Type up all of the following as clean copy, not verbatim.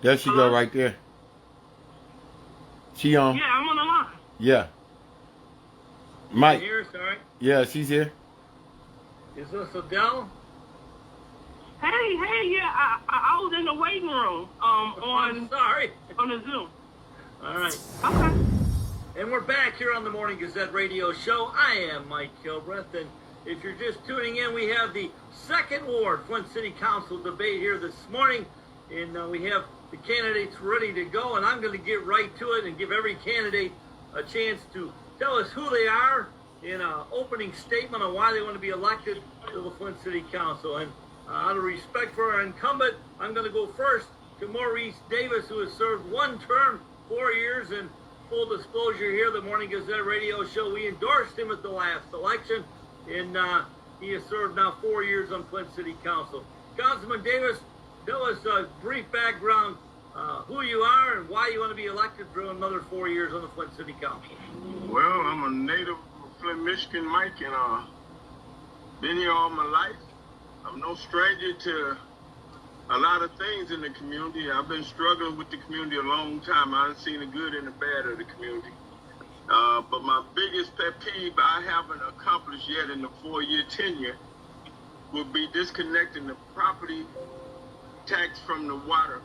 There she go right there. She on? Yeah, I'm on the line. Yeah. Mike. Here, sorry. Yeah, she's here. Is this Ladel? Hey, yeah, I was in the waiting room I'm sorry. on the Zoom. All right. Okay. And we're back here on the Morning Gazette radio show. I am Mike Kilbreth, and if you're just tuning in, we have the second ward Flint City Council debate here this morning, and we have the candidates ready to go, and I'm going to get right to it and give every candidate a chance to tell us who they are in an opening statement on why they want to be elected to the Flint City Council. And out of respect for our incumbent, I'm going to go first to Maurice Davis, who has served one term, 4 years, and full disclosure here, the Morning Gazette radio show, we endorsed him at the last election, and he has served now 4 years on Flint City Council. Councilman Davis, tell us a brief background, who you are and why you want to be elected for another 4 years on the Flint City Council. Well, I'm a native of Flint, Michigan, Mike, and been here all my life. I'm no stranger to a lot of things in the community. I've been struggling with the community a long time. I haven't seen the good and the bad of the community. But my biggest pet peeve I haven't accomplished yet in the 4-year tenure would be disconnecting the property tax from the water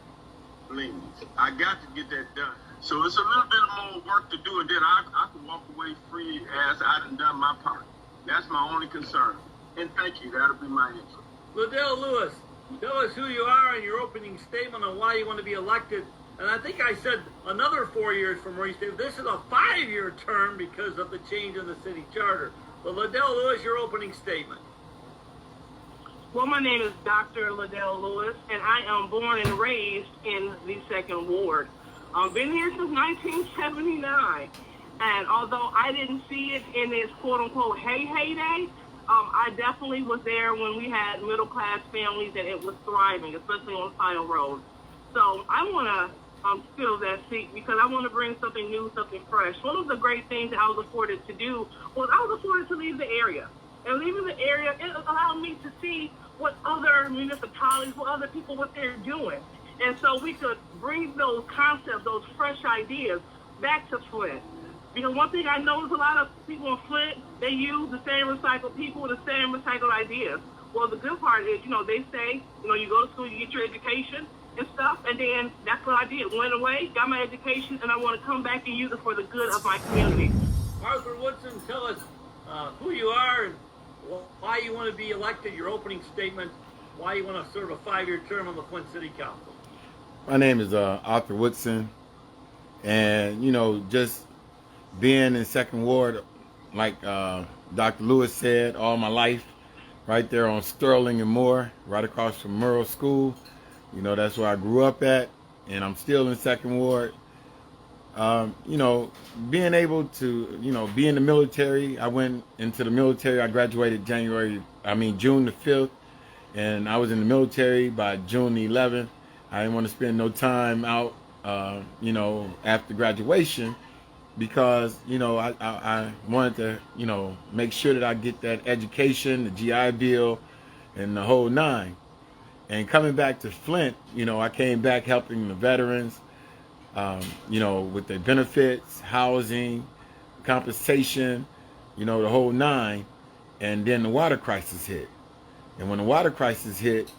liens. I got to get that done. So it's a little bit more work to do, and then I can walk away free as I done my part. That's my only concern. And thank you. That'll be my answer. Ladel Lewis, tell us who you are and your opening statement on why you want to be elected. And I think I said another 4 years from Maurice Davis. This is a 5-year term because of the change in the city charter. But Ladel Lewis, your opening statement. Well, my name is Dr. Ladel Lewis, and I am born and raised in the second ward. I've been here since 1979, and although I didn't see it in its quote-unquote heyday, I definitely was there when we had middle-class families and it was thriving, especially on Tile Road. So I want to fill that seat because I want to bring something new, something fresh. One of the great things that I was afforded to do was I was afforded to leave the area. And leaving the area, it allowed me to see what other municipalities, what other people, what they're doing. And so we could bring those concepts, those fresh ideas back to Flint. Because one thing I know is a lot of people in Flint, they use the same recycled people with the same recycled ideas. Well, the good part is, they say, you go to school, you get your education and stuff, and then that's what I did. Went away, got my education, and I want to come back and use it for the good of my community. Arthur Woodson, tell us who you are and why you want to be elected, your opening statement, why you want to serve a 5-year term on the Flint City Council. My name is Arthur Woodson, and just being in second ward, like Dr. Lewis said, all my life, right there on Sterling and Moore, right across from Murrow School. That's where I grew up at, and I'm still in second ward. Being able to, be in the military. I went into the military. I graduated June the 5th, and I was in the military by June the 11th. I didn't want to spend no time out, after graduation because, I wanted to, make sure that I get that education, the GI Bill, and the whole nine. And coming back to Flint, I came back helping the veterans, with their benefits, housing, compensation, the whole nine. And then the water crisis hit. And when the water crisis hit,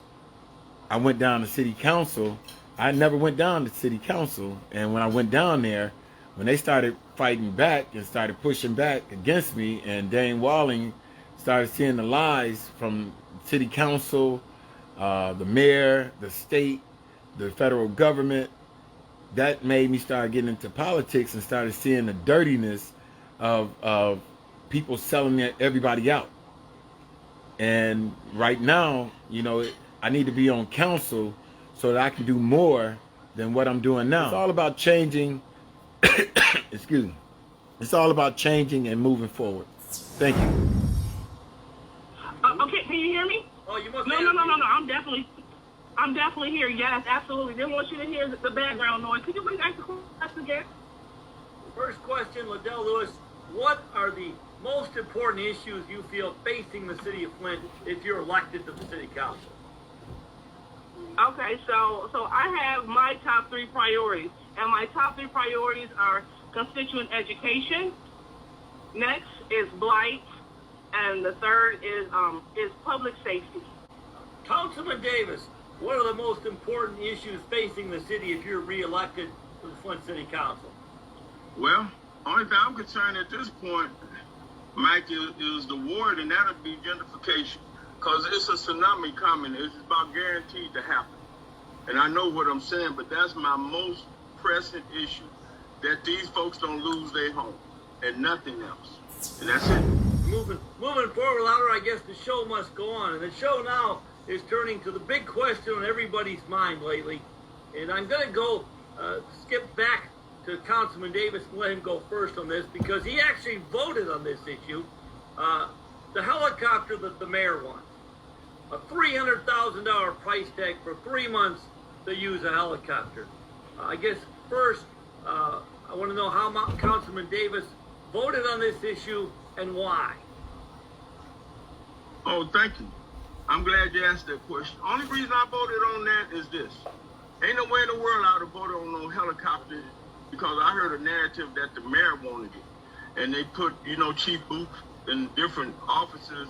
I went down to city council. I never went down to city council. And when I went down there, when they started fighting back and started pushing back against me, and Dane Walling started seeing the lies from city council, the mayor, the state, the federal government, that made me start getting into politics and started seeing the dirtiness of people selling everybody out. And right now, I need to be on council so that I can do more than what I'm doing now. It's all about changing. Excuse me. It's all about changing and moving forward. Thank you. Okay, can you hear me? Oh, you must. No. I'm definitely here. Yes, absolutely. Didn't want you to hear the background noise. Could you please ask the question again? First question, Ladel Lewis. What are the most important issues you feel facing the city of Flint if you're elected to the city council? Okay, so I have my top 3 priorities, and my top 3 priorities are constituent education. Next is blight, and the third is public safety. Councilman Davis, what are the most important issues facing the city if you're reelected to the Flint City Council? Well, only thing I'm concerned at this point, Mike, is the ward, and that'll be gentrification. Because it's a tsunami coming. It's about guaranteed to happen. And I know what I'm saying, but that's my most pressing issue, that these folks don't lose their home and nothing else. And that's it. Moving forward, Louder, I guess the show must go on. And the show now is turning to the big question on everybody's mind lately. And I'm going to go skip back to Councilman Davis and let him go first on this, because he actually voted on this issue. The helicopter that the mayor wants. A $300,000 price tag for 3 months to use a helicopter. I guess first, I want to know how Councilman Davis voted on this issue and why. Oh, thank you. I'm glad you asked that question. Only reason I voted on that is this. Ain't no way in the world I would have voted on no helicopter, because I heard a narrative that the mayor wanted it. And they put, Chief Booth and different officers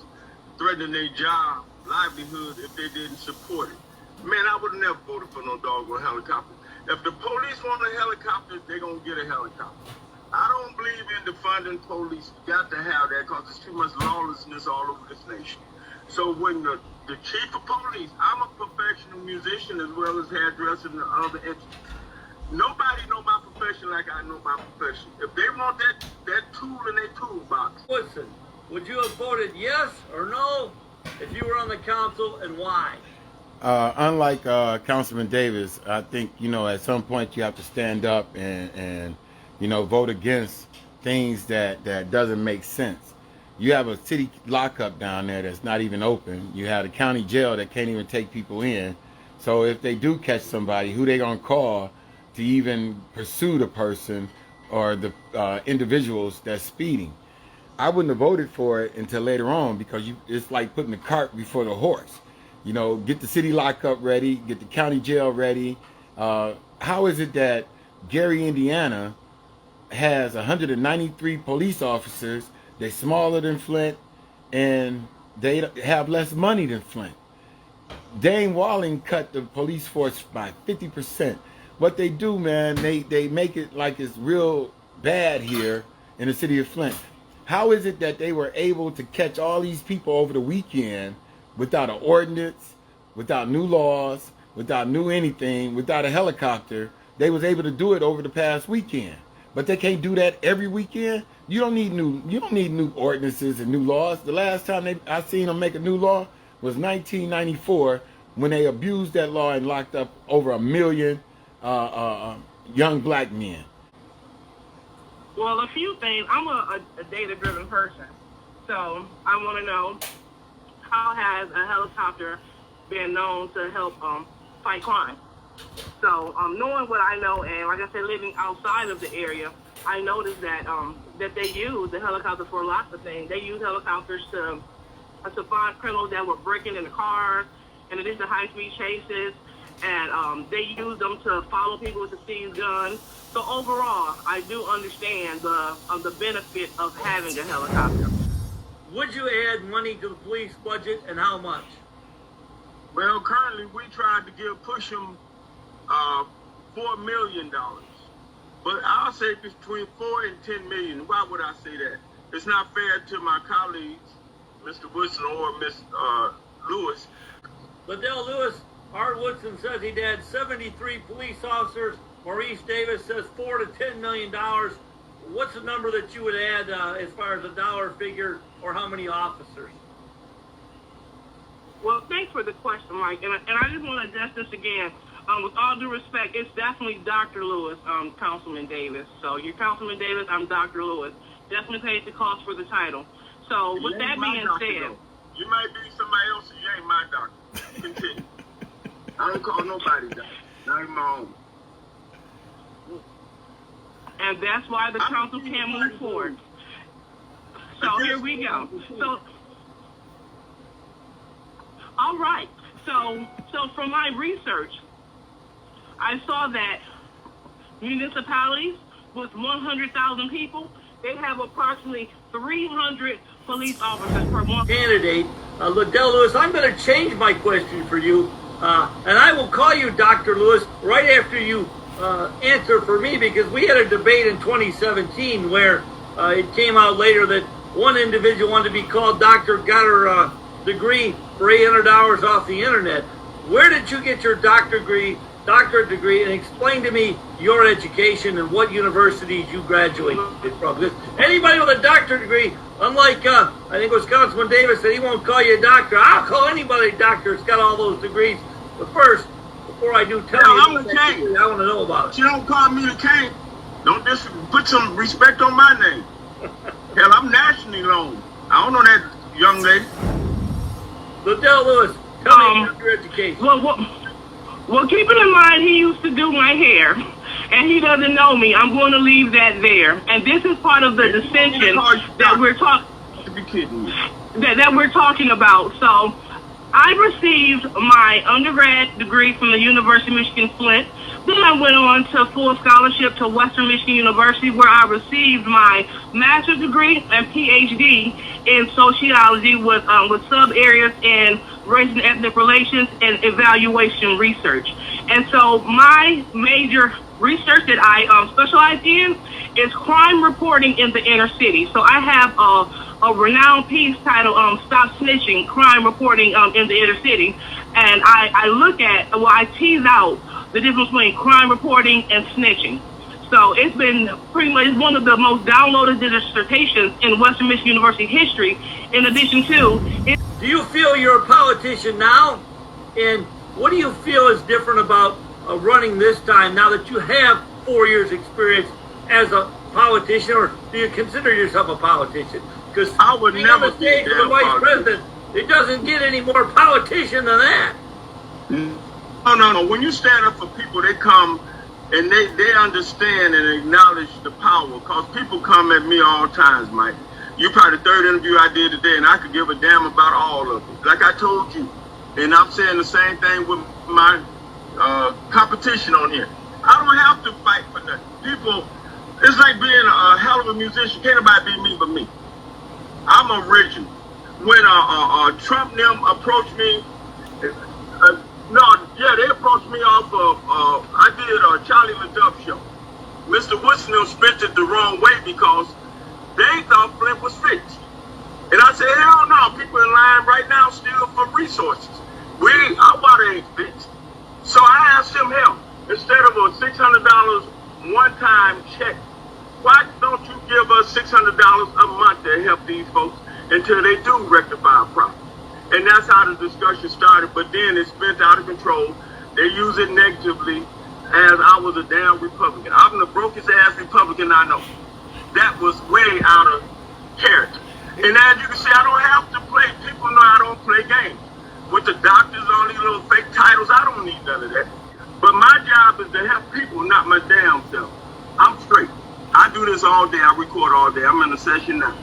threatening their job, livelihood, if they didn't support it. Man, I would have never voted for no doggone helicopter. If the police want a helicopter, they're going to get a helicopter. I don't believe in defunding police. You got to have that, because there's too much lawlessness all over this nation. So when the chief of police, I'm a professional musician as well as hairdresser and other entities. Nobody know my profession like I know my profession. If they want that tool in their toolbox. Woodson, would you have voted yes or no if you were on the council, and why? Unlike Councilman Davis, I think, at some point you have to stand up and vote against things that doesn't make sense. You have a city lockup down there that's not even open. You have a county jail that can't even take people in. So if they do catch somebody, who they gonna call to even pursue the person or the individuals that's speeding? I wouldn't have voted for it until later on, because it's like putting the cart before the horse. Get the city lockup ready, get the county jail ready. How is it that Gary, Indiana has 193 police officers? They're smaller than Flint, and they have less money than Flint. Dane Walling cut the police force by 50%. What they do, man, they make it like it's real bad here in the city of Flint. How is it that they were able to catch all these people over the weekend without an ordinance, without new laws, without new anything, without a helicopter? They was able to do it over the past weekend. But they can't do that every weekend. You don't need new ordinances and new laws. The last time I seen them make a new law was 1994, when they abused that law and locked up over 1 million young black men. Well, a few things. I'm a data-driven person, so I want to know, how has a helicopter been known to help fight crime? So knowing what I know, and like I said, living outside of the area, I noticed that that they use the helicopter for lots of things. They use helicopters to find criminals that were breaking into cars, and it is the high-speed chases, and they use them to follow people with the seized guns. So overall, I do understand the benefit of having a helicopter. Would you add money to the police budget, and how much? Well, currently we tried to push them $4 million. But I'll say between 4 and 10 million. Why would I say that? It's not fair to my colleagues, Mr. Woodson or Ms. Lewis. Ladel Lewis, Art Woodson says he'd add 73 police officers. Maurice Davis says $4 to $10 million. What's the number that you would add as far as a dollar figure, or how many officers? Well, thanks for the question, Mike. And I just want to address this again. With all due respect, it's definitely Dr. Lewis, Councilman Davis. So you're Councilman Davis, I'm Dr. Lewis. Definitely pays the cost for the title. So with that being said, you might be somebody else, you ain't my doctor. Continue. I don't call nobody doctor, not even my own. And that's why the council can't move forward. So here we go. So, all right. So from my research, I saw that municipalities with 100,000 people, they have approximately 300 police officers per month. Candidate, Ladel Lewis, I'm going to change my question for you, and I will call you Dr. Lewis right after you answer for me, because we had a debate in 2017 where it came out later that one individual wanted to be called doctor, got her degree for $800 off the internet. Where did you get your doctorate degree, and explain to me your education and what universities you graduated from? Because anybody with a doctorate degree, unlike I think it was Councilman Davis said he won't call you a doctor. I'll call anybody a doctor. It's got all those degrees. But first, before I do tell you, I'm the king. I want to know about it. You don't call me the king. Don't put some respect on my name. Hell, I'm nationally known. I don't know that young lady. Ladel Lewis, tell me about your education. Well, keeping in mind he used to do my hair, and he doesn't know me, I'm going to leave that there. And this is part of the dissension that we're talking. To be kidding me. That we're talking about. So, I received my undergrad degree from the University of Michigan Flint. Then I went on to full scholarship to Western Michigan University, where I received my master's degree and PhD in sociology with sub areas in race and ethnic relations and evaluation research. And so my major research that I specialize in is crime reporting in the inner city. So I have a renowned piece titled Stop Snitching, Crime Reporting in the Inner City. And I tease out the difference between crime reporting and snitching. So it's been pretty much one of the most downloaded dissertations in Western Michigan University history. In addition to, do you feel you're a politician now? And what do you feel is different about running this time now that you have 4 years experience as a politician, or do you consider yourself a politician? Because I would never be a the vice president, it doesn't get any more politician than that. No. When you stand up for people, they come and they understand and acknowledge the power. Because people come at me all times, Mike. You probably the third interview I did today, and I could give a damn about all of it. Like I told you, and I'm saying the same thing with my competition on here. I don't have to fight for nothing. People, it's like being a hell of a musician. Can't nobody beat me but me. I'm original. When Trump and them approached me, they approached me off of, I did a Charlie LaDuff show. Mr. Woodson spent it the wrong way because they thought Flint was fixed. And I said, hell no, people in line right now still for resources. Our water ain't fixed. So I asked him help. Instead of a $600 one-time check, why don't you give us $600 a month to help these folks until they do rectify a problem? And that's how the discussion started, but then it spent out of control. They use it negatively as I was a damn Republican. I'm the brokest ass Republican I know. That was way out of character. And as you can see, I don't have to play. People know I don't play games. With the doctors, all these little fake titles, I don't need none of that. But my job is to help people, not my damn self. I'm straight. I do this all day. I record all day. I'm in a session now.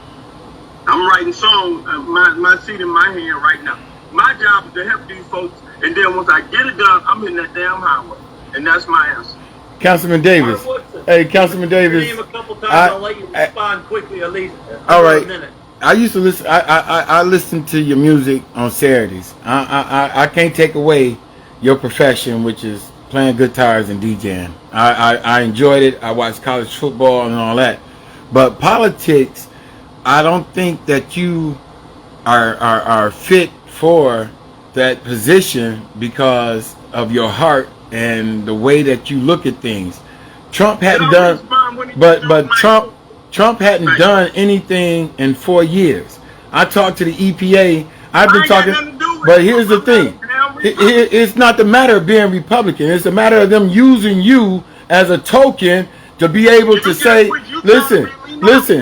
I'm writing songs, my seat in my hand right now. My job is to help these folks, and then once I get it done, I'm in that damn highway. And that's my answer. Councilman Davis. Hey, Councilman Davis. Name a couple times, I'll let you respond quickly, at least. All right. I used to listen. I listen to your music on Saturdays. I can't take away your profession, which is playing guitars and DJing. I enjoyed it. I watched college football and all that. But politics, I don't think that you are fit for that position because of your heart and the way that you look at things. Trump hadn't done, but Trump hadn't done anything in 4 years. I talked to the EPA. I've been talking, but here's the thing. It's not the matter of being Republican. It's a matter of them using you as a token to be able to say, listen.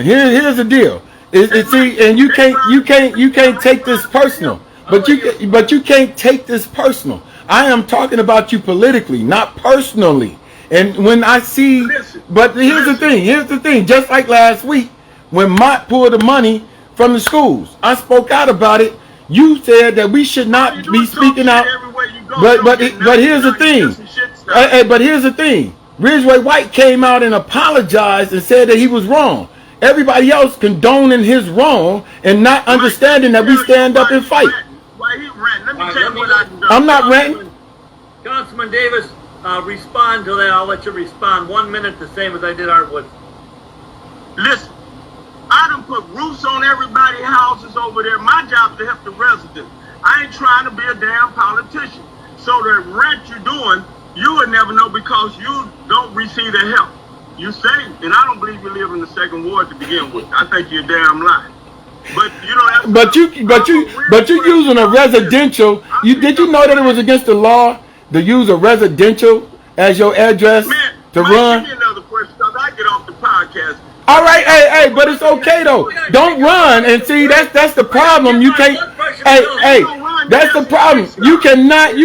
Here's the deal. And you can't take this personal. But you can't take this personal. I am talking about you politically, not personally. And when I see, but here's the thing. Just like last week, when Mott pulled the money from the schools, I spoke out about it, You said that we should All you not do be is talk speaking shit out. everywhere you go. But Don't but get but nothing here's the done. You thing. get some shit started. Hey, but here's the thing. Ridgeway White came out and apologized and said that he was wrong. Everybody else condoning his wrong and not understanding that we stand up and fight. Why he ranting? Let me All right, tell let you me what I can do. I'm not ranting. Councilman Davis, respond to that. I'll let you respond. 1 minute, the same as I did Artwood. Listen, I done put roofs on everybody's houses over there. My job is to help the residents. I ain't trying to be a damn politician. So the rent you're doing, you would never know because you don't receive the help. You say, and I don't believe you live in the second ward to begin with. I think you're damn lying. But you know that's But you using a residential. Did you know that it was against the law to use a residential as your address to run? Give me another question because I get off the podcast. All right, hey, but it's okay though. Don't run and see that's the problem. You can't. Hey, that's the problem. You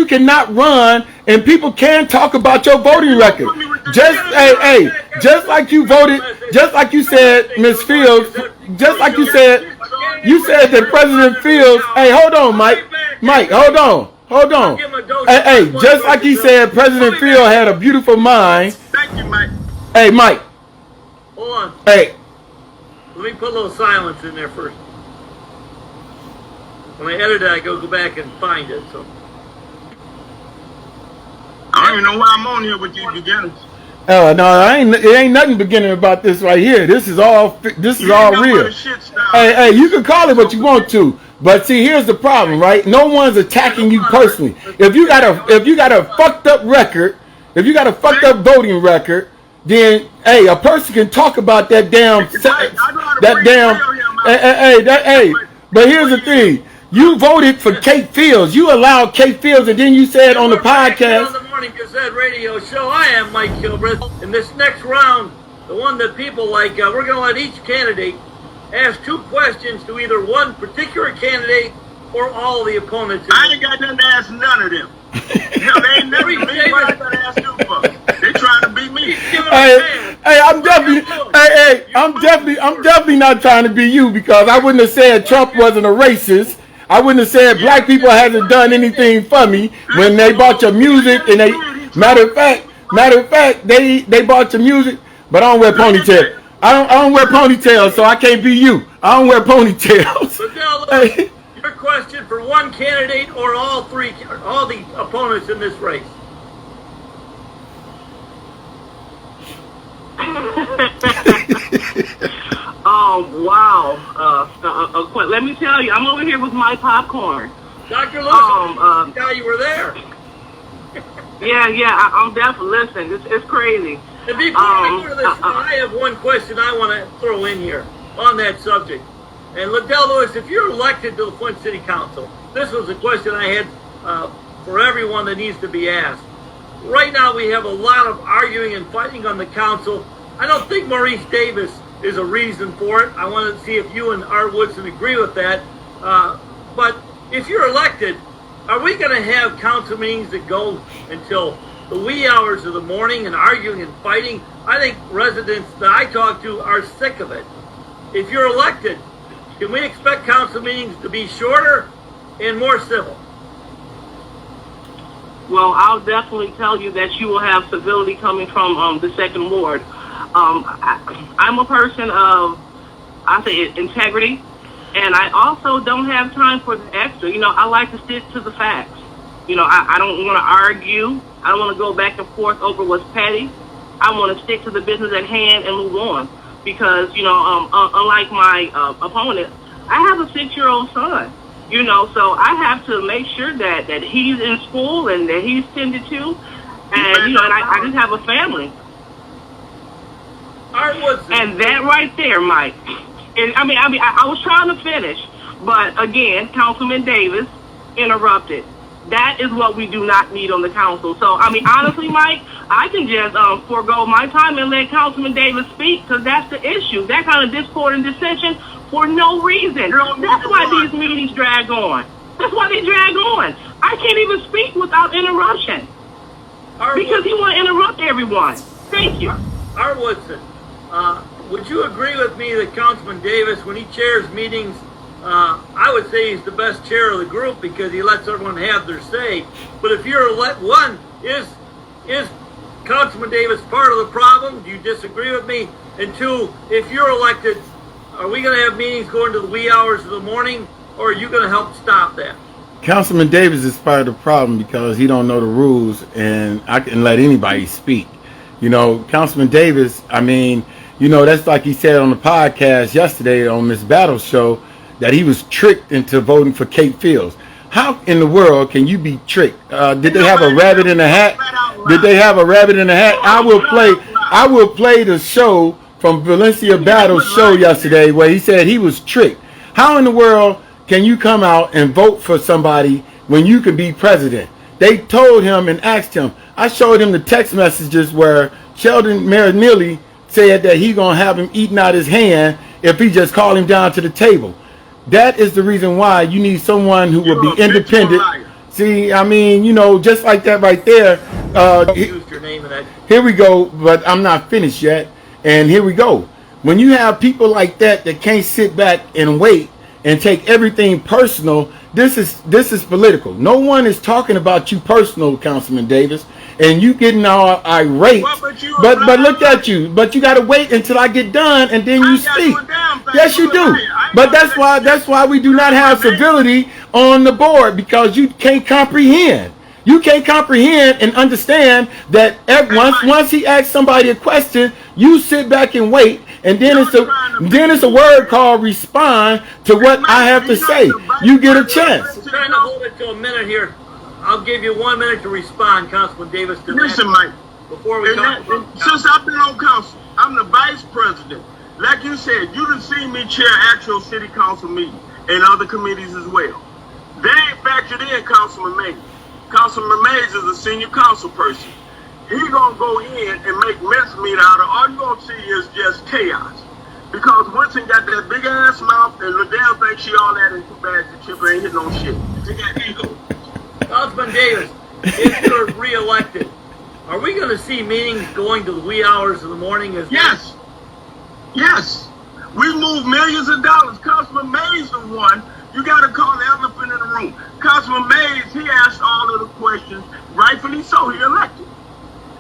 cannot run and people can talk about your voting record. Just like you voted, just like you said, Ms. Fields, just like you said that President Fields. Hey, hold on, Mike, hold on. Hey, just like he said, President Fields had a beautiful mind. Thank you, Mike. Hey, Mike. Hold on. Hey. Let me put a little silence in there first. When I edit it, I go back and find it. So I don't even know why I'm on here with these beginners. Oh no, it ain't nothing beginning about this right here. This is all real. Hey, you can call it what you want to, but see, here's the problem, right? No one's attacking you personally. If you got a fucked up record, if you got a fucked up voting record, then hey, a person can talk about that damn. But here's the thing. You voted for Kate Fields. You allowed Kate Fields, and then you said on the podcast. On the Morning Gazette radio show, I am Mike Kilbreth. In this next round, the one that people like, we're going to let each candidate ask 2 questions to either one particular candidate or all the opponents. I ain't got nothing to ask none of them. Hell, they ain't never me. What I got to ask you for? They trying to beat me. I'm definitely not trying to be you because I wouldn't have said Trump wasn't a racist. I wouldn't have said black people hasn't done anything for me when they bought your music and they matter of fact they bought your music, but I don't wear ponytails. I don't wear ponytails, so I can't be you. I don't wear ponytails. But now, look, your question for one candidate or all the opponents in this race. Wow. Let me tell you, I'm over here with my popcorn. Dr. Lewis, how you were there. Yeah, I'm definitely listening. It's crazy. And before I go to this, I have one question I want to throw in here on that subject. And Ladel Lewis, if you're elected to the Flint City Council, this was a question I had for everyone that needs to be asked. Right now we have a lot of arguing and fighting on the council. I don't think Maurice Davis is a reason for it. I want to see if you and Art Woodson agree with that. But if you're elected, are we going to have council meetings that go until the wee hours of the morning and arguing and fighting? I think residents that I talk to are sick of it. If you're elected, can we expect council meetings to be shorter and more civil? Well, I'll definitely tell you that you will have civility coming from the second ward. I'm a person of, I say, integrity, and I also don't have time for the extra. You know, I like to stick to the facts. You know, I don't want to argue. I don't want to go back and forth over what's petty. I want to stick to the business at hand and move on. Because, you know, unlike my opponent, I have a 6-year-old son. You know, so I have to make sure that he's in school and that he's tended to. And, you know, and I just have a family. And that right there, Mike. And I was trying to finish, but again, Councilman Davis interrupted. That is what we do not need on the council. So, honestly, Mike, I can just forego my time and let Councilman Davis speak because that's the issue. That kind of discord and dissension for no reason. That's why these meetings drag on. That's why they drag on. I can't even speak without interruption because he want to interrupt everyone. Thank you. Art Woodson, would you agree with me that Councilman Davis, when he chairs meetings, I would say he's the best chair of the group because he lets everyone have their say. But if you're one, is Councilman Davis part of the problem? Do you disagree with me? And two, if you're elected, are we going to have meetings going to the wee hours of the morning, or are you going to help stop that? Councilman Davis is part of the problem because he don't know the rules, and I can let anybody speak. You know, Councilman Davis, I mean, you know, that's like he said on the podcast yesterday on Miss Battle's show, that he was tricked into voting for Kate Fields. How in the world can you be tricked? Did they have a rabbit in the hat? Did they have a rabbit in the hat? I will play the show from Valencia Battle's show yesterday where he said he was tricked. How in the world can you come out and vote for somebody when you can be president? They told him and asked him. I showed him the text messages where Sheldon Marinelli said that he gonna have him eating out his hand if he just called him down to the table. That is the reason why you need someone who will be independent. See, I mean, you know, just like that right there. Here we go, but I'm not finished yet. And here we go. When you have people like that that can't sit back and wait and take everything personal, this is political. No one is talking about you personal, Councilman Davis, and you getting all irate. But look at you. But you got to wait until I get done and then you speak. Yes, you do. But that's why we do not have civility on the board, because you can't comprehend. You can't comprehend and understand that once he asks somebody a question, you sit back and wait, and then it's a word called respond to what I have to say. You get a chance. Trying to hold it to a minute here. I'll give you 1 minute to respond, Councilman Davis. Listen, Mike. Before we talk since I've been on council, I'm the vice president. Like you said, you done seen me chair actual city council meetings and other committees as well. They ain't factored in Councilman Mays. Councilman Mays is a senior council person. He gonna go in and make mincemeat out of all you gonna see is just chaos. Because Woodson got that big ass mouth and Ladel thinks she all that in 2 bags of chips, ain't hit no shit. She got ego. Councilman Davis, if you're re-elected, are we going to see meetings going to the wee hours of the morning? Yes. Yes. We move millions of dollars. Councilman Mays the one. You got to call the elephant in the room. Councilman Mays, he asked all of the questions. Rightfully so, he elected.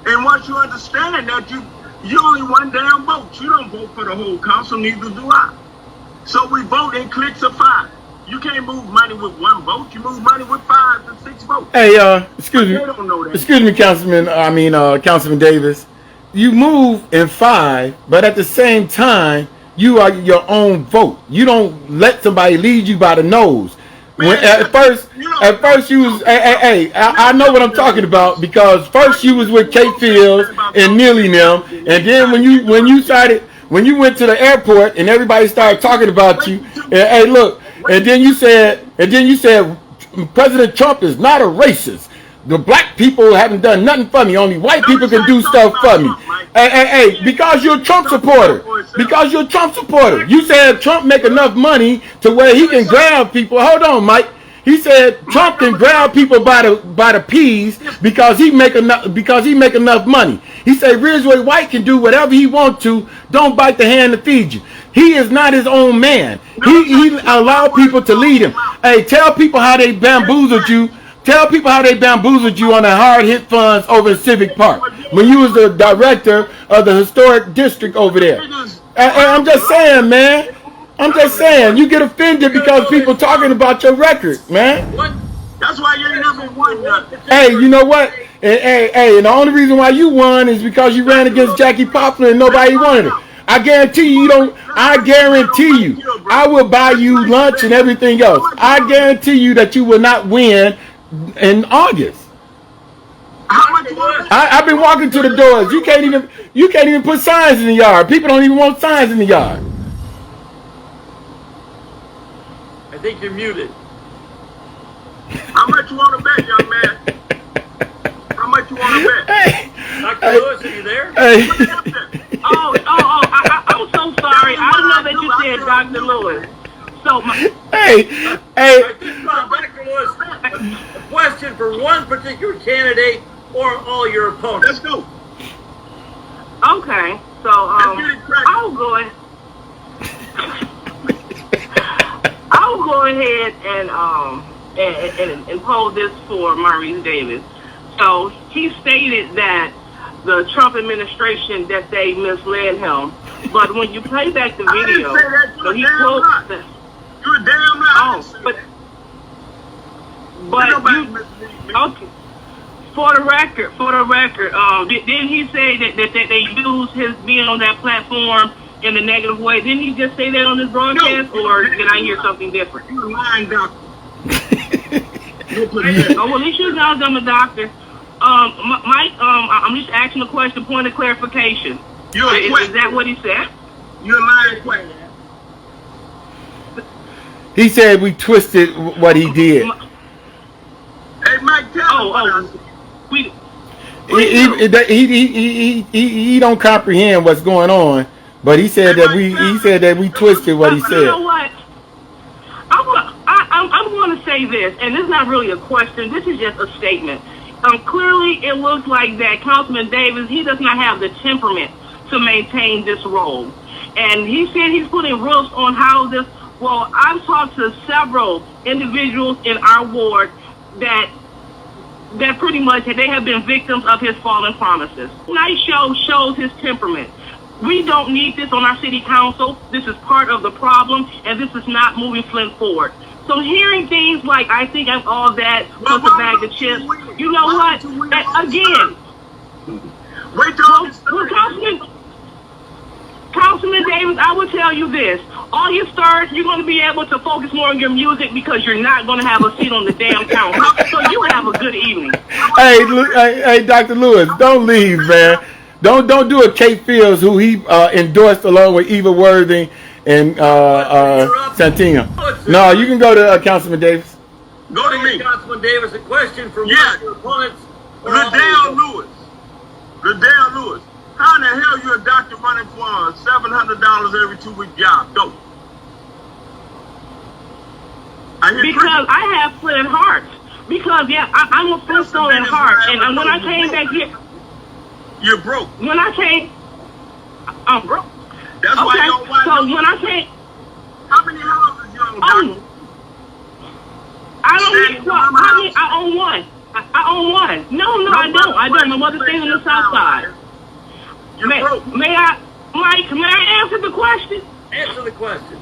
And once you understand that, you only one damn vote. You don't vote for the whole council, neither do I. So we vote in cliques of 5. You can't move money with 1 vote. You move money with 5 to 6 votes. Hey, excuse me. They don't know that. Excuse me, Councilman Davis. You move in 5, but at the same time, you are your own vote. You don't let somebody lead you by the nose. Man, at first you was, I know what I'm talking about, because first you was with Kate Fields and Neely them, and then when you went to the airport and everybody started talking about you, and then you said President Trump is not a racist. The black people haven't done nothing for me. Only white people can do stuff for me. Hey, because you're a Trump supporter. Because you're a Trump supporter. You said Trump make enough money to where he can grab people. Hold on, Mike. He said Trump can grab people by the peas because he make enough money. He said Ridgeway White can do whatever he wants to. Don't bite the hand that feeds you. He is not his own man. He allowed people to lead him. Hey, tell people how they bamboozled you. Tell people how they bamboozled you on the hard hit funds over in Civic Park when you was the director of the historic district over there. I'm just saying, man. I'm just saying, you get offended because people talking about your record, man. That's why you never won nothing. Hey, you know what? Hey, and the only reason why you won is because you ran against Jackie Poplar and nobody wanted it. I guarantee you don't. I guarantee you, I will buy you lunch and everything else. I guarantee you that you will not win in August. I've been walking to the doors. You can't even put signs in the yard. People don't even want signs in the yard. I think you're muted. How much you want to bet, young man? How much you want to bet? Hey, Dr. Lewis, are you there? Hey. I'm so sorry. I don't know that you said Dr. Lewis. So hey. Dr. Lewis, a question for one particular candidate or all your opponents. Let's go. Okay. So I'll go ahead and pose this for Maurice Davis. So he stated that the Trump administration, that they misled him. But when you play back the video, so he quotes that. You're a damn lie. Oh, but you, okay. For the record, didn't he say that they used his being on that platform in a negative way? Didn't he just say that on his broadcast, or did I hear something different? You're lying, doctor. Oh, well, he should know I'm a doctor. Mike, I'm just asking a question, point of clarification. Is that what he said? You're lying, question. He said we twisted what he did. Hey, Mike, tell him. He don't comprehend what's going on, but he said that we twisted what he said. You know what? I'm going to say this, and this is not really a question. This is just a statement. Clearly, it looks like that Councilman Davis, he does not have the temperament to maintain this role. And he said he's putting rules on how this. Well, I've talked to several individuals in our ward that pretty much they have been victims of his fallen promises. Tonight's show shows his temperament. We don't need this on our city council. This is part of the problem, and this is not moving Flint forward. So hearing things like, I think I'm all that, plus a bag of chips, you know what? Again, Councilman Davis, I will tell you this. On your start, you're going to be able to focus more on your music because you're not going to have a seat on the damn council. So you have a good evening. Hey, Dr. Lewis, don't leave, man. Don't do a Kate Fields, who he endorsed along with Eva Worthing and Santina. No, you can go to Councilman Davis. Go to me. Councilman Davis, a question from one of your opponents. Ladel Lewis. How in the hell you a doctor running for a $700 every 2-week job? Go. Because I have Flint heart. Because, I'm a Flintstone in heart. And when I came back here... You're broke. When I came... I'm broke. That's why you don't want so when I came... How many houses you own, doctor? I own one. I own one. No, I don't. My mother stays on the south side. May I answer the question? Answer the question.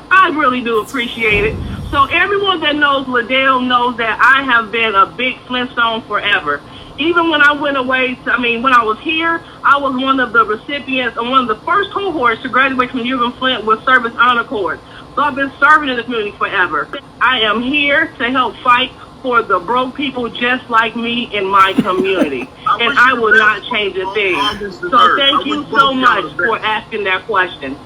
I really do appreciate it. So everyone that knows Ladel knows that I have been a big Flintstone forever. Even when I went away, when I was here, I was one of the recipients and one of the first cohorts to graduate from U of Flint with Service Honor Corps. So I've been serving in the community forever. I am here to help fight for the broke people just like me in my community. And I will not change a thing. So thank you so much for asking that question.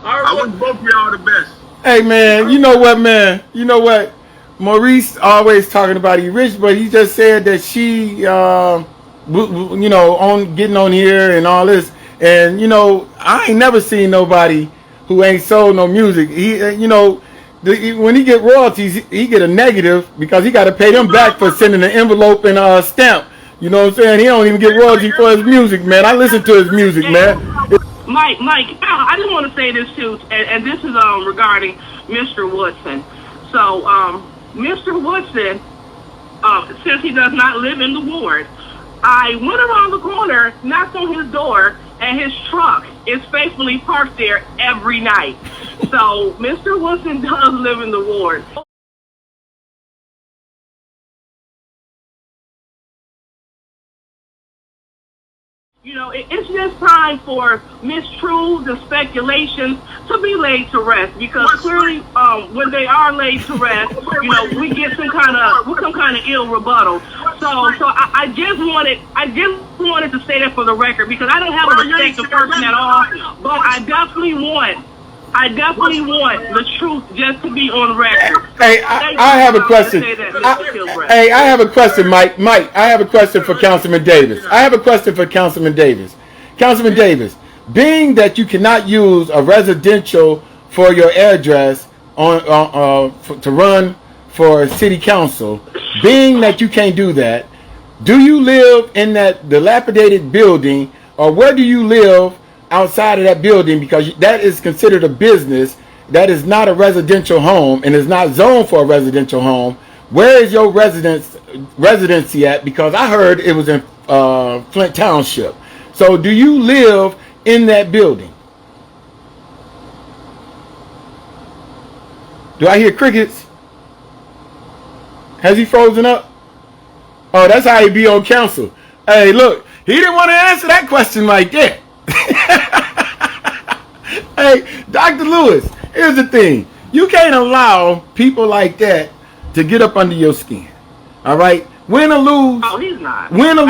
I wish both of y'all the best. Hey, man, you know what, man? You know what? Maurice always talking about he rich, but he just said that she, on getting on here and all this. And, I ain't never seen nobody who ain't sold no music. When he get royalties, he get a negative because he got to pay them back for sending an envelope and a stamp. You know what I'm saying? He don't even get royalties for his music, man. I listen to his music, man. Mike, I just want to say this too, and this is regarding Mr. Woodson. So, Mr. Woodson, since he does not live in the ward, I went around the corner, knocked on his door, and his truck is faithfully parked there every night. So Mr. Woodson does live in the ward. It's just time for mistruths and speculations to be laid to rest, because clearly, when they are laid to rest, we get some kind of ill rebuttal. So I just wanted to say that for the record, because I don't have a respectful person at all, but I definitely want the truth just to be on record. Hey, I have a question. I have a question, Mike. I have a question for Councilman Davis. Councilman Davis, being that you cannot use a residential for your address to run for city council, being that you can't do that, do you live in that dilapidated building, or where do you live outside of that building, because that is considered a business that is not a residential home and is not zoned for a residential home, where is your residency at? Because I heard it was in Flint Township. So do you live in that building? Do I hear crickets? Has he frozen up? Oh, that's how he be on council. Hey, look, he didn't want to answer that question like that. Hey, Dr. Lewis, here's the thing. You can't allow people like that to get up under your skin. All right? Win or lose. Oh, he's not. Win or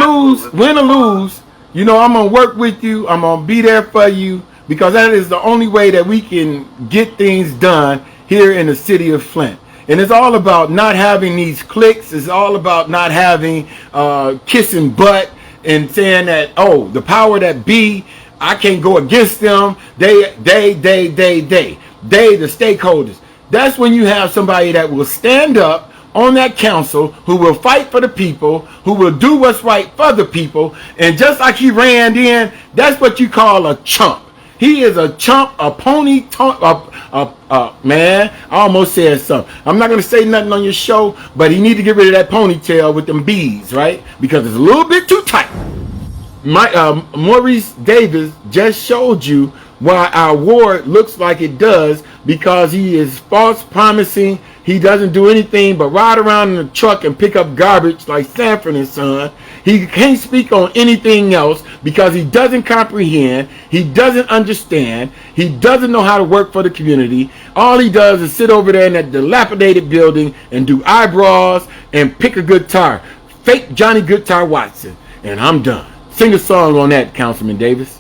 lose. You know, I'm going to work with you. I'm going to be there for you, because that is the only way that we can get things done here in the city of Flint. And it's all about not having these cliques. It's all about not having kissing butt and saying that, oh, the power that be, I can't go against them. They, the stakeholders. That's when you have somebody that will stand up on that council, who will fight for the people, who will do what's right for the people. And just like he ran in, that's what you call a chump. He is a chump, a pony, man, I almost said something. I'm not going to say nothing on your show, but he need to get rid of that ponytail with them beads, right? Because it's a little bit too tight. Maurice Davis just showed you why our ward looks like it does, because he is false promising. He doesn't do anything but ride around in a truck and pick up garbage like Sanford and Son. He can't speak on anything else because he doesn't comprehend. He doesn't understand. He doesn't know how to work for the community. All he does is sit over there in that dilapidated building and do eyebrows and pick a guitar. Fake Johnny Guitar Watson. And I'm done. Sing a song on that, Councilman Davis.